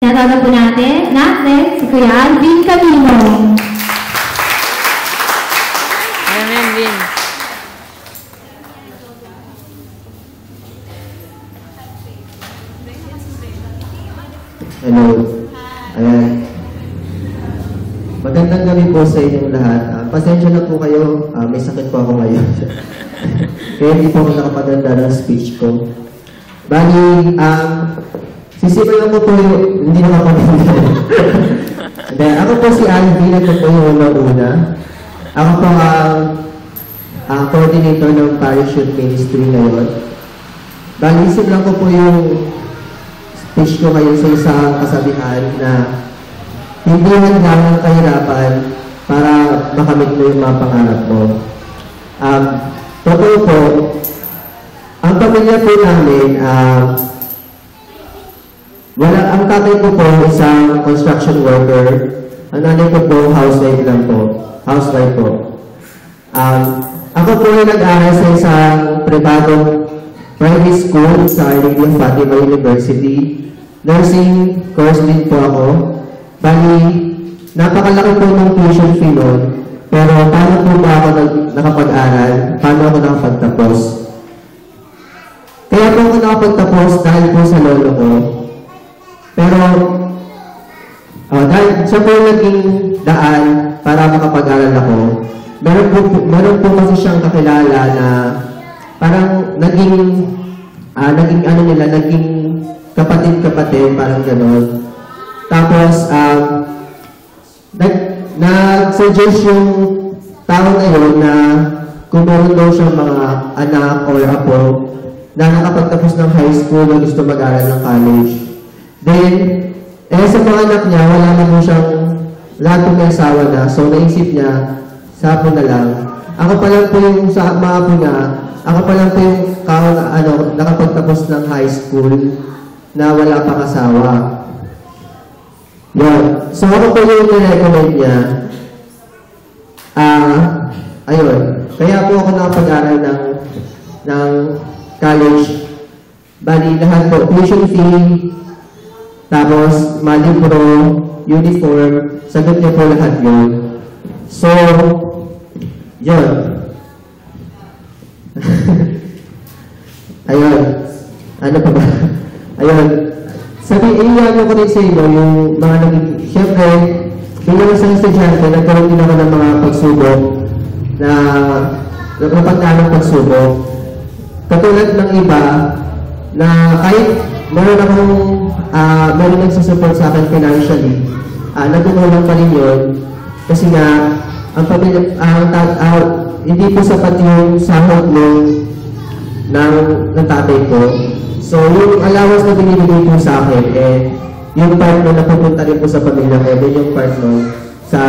Tinatawag po natin si Kuya Alvin Camino. Amen, Vin. Hello. Ayan. Magandang gabi po sa inyong lahat. Pasensya na po kayo. May sakit po ako ngayon. Kaya hindi po ako nakapaganda ng speech ko. Bali, sisimulan ko po yung hindi nakapaganda. Ako po si Alvin. Ito po yung una-una. Ako po ang coordinator ng Parachute Ministry ngayon. Bali, simulan ko po yung speech ko kayo sa isang kasabihan na hindi hanggang kahirapan para makamit mo yung mga pangarap mo. Totoo po, ang pamilya po namin, ang tatay ko po isang construction worker, ang nanay ko po housewife lang po. Housewife po. Ako po ay nag-aral sa isang private school sa Iligan Fatima University. Nursing course din po ako. Bali, napakalaki po ng tuition fee nun. Pero paano po ba ako nakapag-aral? Paano ako nakapagtapos? Kaya po ako nakapagtapos dahil po sa lolo ko. Pero, dahil siya po naging daan para makapag-aral ako. Meron po kasi siyang kakilala na parang naging kapatid-kapatid, parang gano'n. Tapos, nag-suggest yung tao na yun na kung meron daw siyang mga anak or apo na nakapagtapos ng high school na gusto mag-aral ng college. Then, sa mga anak niya, wala na po siyang lahat po may asawa na. So, naisip niya, sa apo na lang. Ako pa lang po yung sa mga apo niya, ako pa lang po yung nakapagtapos ng high school na wala pang asawa. Yun. So, ako po yung nirecommend niya. Ayun. Kaya po ako nakapag-aral ng college. Bali, lahat po. Tuition fee, tapos, malibro, uniform, sagot niya po lahat yun. So, yun. Ayun. Ano pa ba? Ayun. Iyan ko rin sa inyo yung mga siyempre, bilang isang estudyante, nagkaroon din ako ng mga pagsubok na napagdaan ng pagsubok. Katulad ng iba na kahit meron nagsusupport sa akin financially, nagtutulong pa rin yun kasi nga, hindi po sapat yung sahod ng tatay ko. So, yung allowance na binibigay po sa akin, yung part na napupunta rin po sa pamilya ko, then yung part sa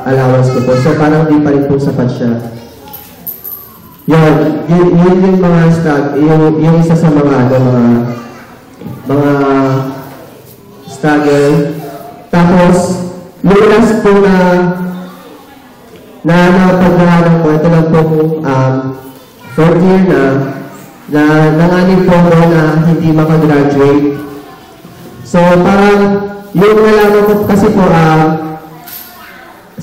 allowance ko po. So, parang di pa rin po sapat siya. Yun yung mga yung isa sa mga struggle. Tapos, yung last po na napag-aralan ko, ito lang po fourth year na nanganib po ako na hindi makagraduate. So, parang yung nalaman ko kasi po,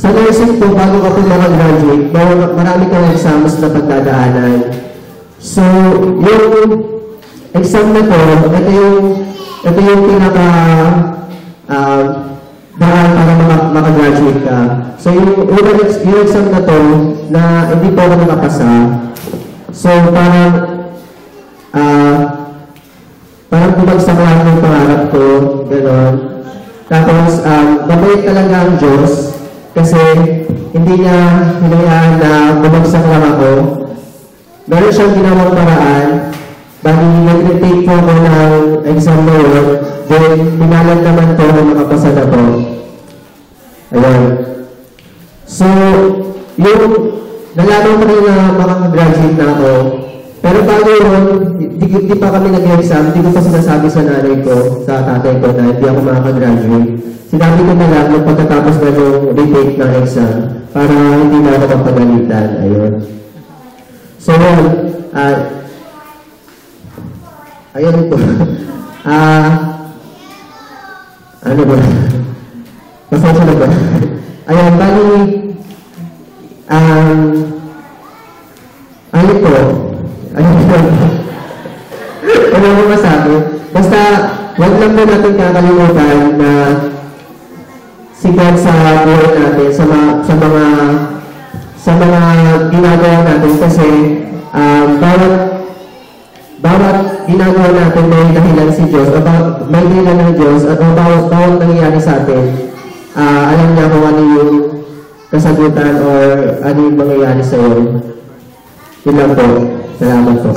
sa nursing po, bago ka po makagraduate, marami kang exams na pagdadaanan. So, yung exam na po, ito yung pinaka daan para makagraduate ka. So, yung exam na to, na hindi po ako nakapasa. So, parang bumagsak lang yung pangarap ko, gano'n. Tapos, mabait talaga ang Diyos kasi hindi niya hinayaan na bumagsak lang ako. Meron siyang ginawang paraan, bali nag-retake po ako ng exam na yun, then minalan naman po na makapasa na po. Ayun. So, yung nalaman ko rin na makakagraduate na ako, pero bago yun, di pa kami nag-exam, hindi ko pa sinasabi sa nanay ko, sa tatay ko na hindi ako makakagraduate. Sinabi ko na lang nung pagkatapos na yung retake ng exam para hindi na ako magpagalitan. Ayun. So, ayun po. Ano ba? Pasensya na ba? Ayan, bali, ano po? Ano mo masabi? Basta, wag lang po natin kakalimutan na si God sa buhay natin, sa mga ginagawa natin kasi bawat ginagawa natin may dahilan si Diyos, may dahilan ng Diyos, at bawat nangyayari sa atin, alam niya kung ano yung kasagutan or ano yung mangyayari sa iyo. Yun lang po. Salamat po.